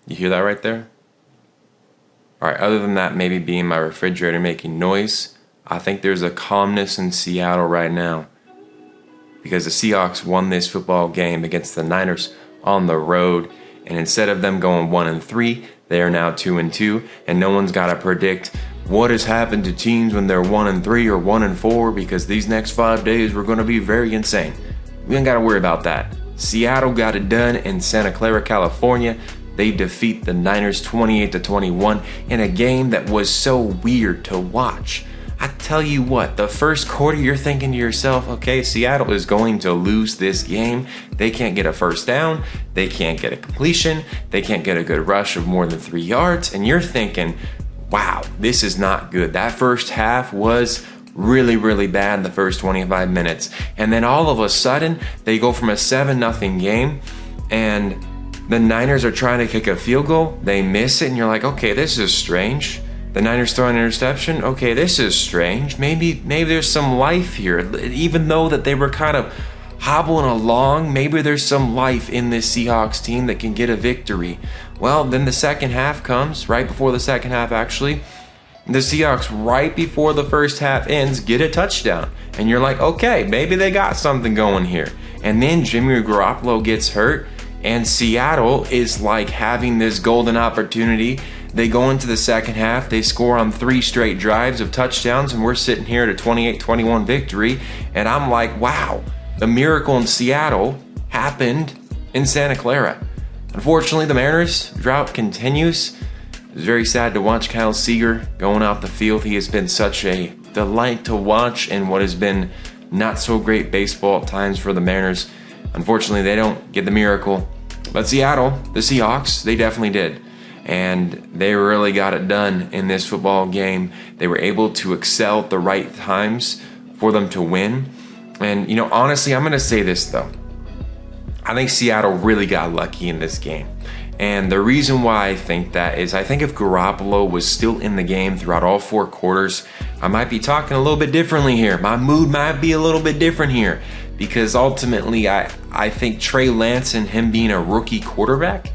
You hear that right there? All right, other than that maybe being my refrigerator making noise, I think there's a calmness in Seattle right now because the Seahawks won this football game against the Niners on the road, and instead of them going 1-3, they are now 2-2, and no one's got to predict what has happened to teams when they're 1-3 or 1-4 because these next 5 days were going to be very insane. We ain't got to worry about that. Seattle got it done in Santa Clara, California. They defeat the Niners 28-21 in a game that was so weird to watch. I tell you what, the first quarter you're thinking to yourself, okay, Seattle is going to lose this game. They can't get a first down. They can't get a completion. They can't get a good rush of more than 3 yards. And you're thinking, wow, this is not good. That first half was really, really bad, the first 25 minutes. And then all of a sudden, they go from a 7-0 game and the Niners are trying to kick a field goal. They miss it and you're like, okay, this is strange. The Niners throw an interception. Okay, this is strange. Maybe there's some life here. Even though that they were kind of hobbling along, maybe there's some life in this Seahawks team that can get a victory. Well, then the second half comes, right before the second half actually. The Seahawks, right before the first half ends, get a touchdown. And you're like, okay, maybe they got something going here. And then Jimmy Garoppolo gets hurt, and Seattle is like having this golden opportunity. They go into the second half, they score on 3 straight drives of touchdowns, and we're sitting here at a 28-21 victory. And I'm like, wow, the miracle in Seattle happened in Santa Clara. Unfortunately, the Mariners' drought continues. It's very sad to watch Kyle Seager going off the field. He has been such a delight to watch in what has been not so great baseball at times for the Mariners. Unfortunately, they don't get the miracle. But Seattle, the Seahawks, they definitely did. And they really got it done in this football game. They were able to excel at the right times for them to win. And, honestly, I'm going to say this, though. I think Seattle really got lucky in this game. And the reason why I think that is I think if Garoppolo was still in the game throughout all 4 quarters, I might be talking a little bit differently here. My mood might be a little bit different here. Because ultimately, I think Trey Lance and him being a rookie quarterback,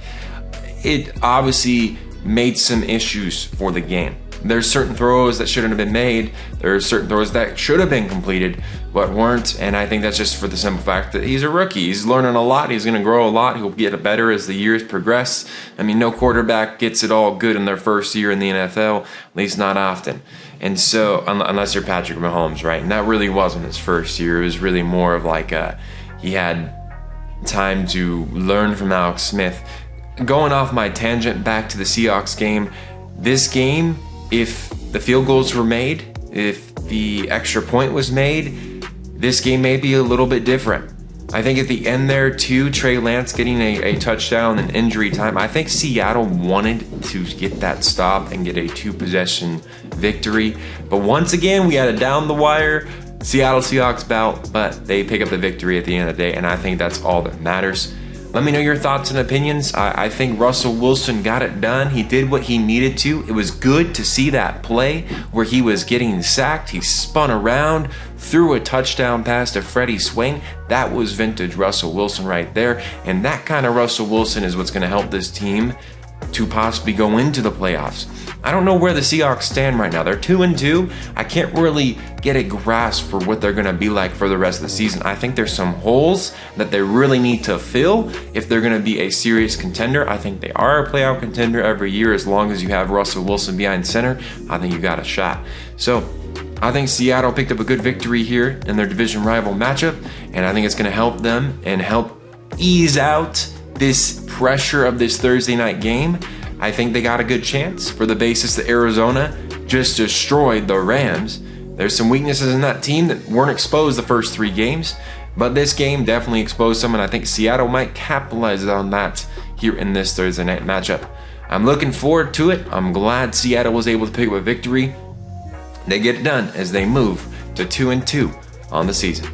it obviously made some issues for the game. There's certain throws that shouldn't have been made. There's certain throws that should have been completed, but weren't. And I think that's just for the simple fact that he's a rookie. He's learning a lot. He's going to grow a lot. He'll get better as the years progress. I mean, no quarterback gets it all good in their first year in the NFL, at least not often. And so, unless you're Patrick Mahomes, right? And that really wasn't his first year. It was really more of like he had time to learn from Alex Smith. Going off my tangent back to the Seahawks game, this game, if the field goals were made, if the extra point was made, this game may be a little bit different. I think at the end there too, Trey Lance getting a touchdown in injury time, I think Seattle wanted to get that stop and get a 2-possession victory. But once again, we had a down the wire Seattle Seahawks bout, but they pick up the victory at the end of the day, and I think that's all that matters. Let me know your thoughts and opinions. I think Russell Wilson got it done. He did what he needed to. It was good to see that play where he was getting sacked. He spun around, threw a touchdown pass to Freddie Swain. That was vintage Russell Wilson right there. And that kind of Russell Wilson is what's going to help this team to possibly go into the playoffs. I don't know where the Seahawks stand right now. They're 2-2. I can't really get a grasp for what they're going to be like for the rest of the season. I think there's some holes that they really need to fill if they're going to be a serious contender. I think they are a playoff contender every year as long as you have Russell Wilson behind center. I think you got a shot. So I think Seattle picked up a good victory here in their division rival matchup, and I think it's going to help them and help ease out this pressure of this Thursday night game. I think they got a good chance for the basis that Arizona just destroyed the Rams. There's some weaknesses in that team that weren't exposed the first 3 games, but this game definitely exposed some, and I think Seattle might capitalize on that here in this Thursday night matchup. I'm looking forward to it. I'm glad Seattle was able to pick up a victory. They get it done as they move to 2-2 on the season.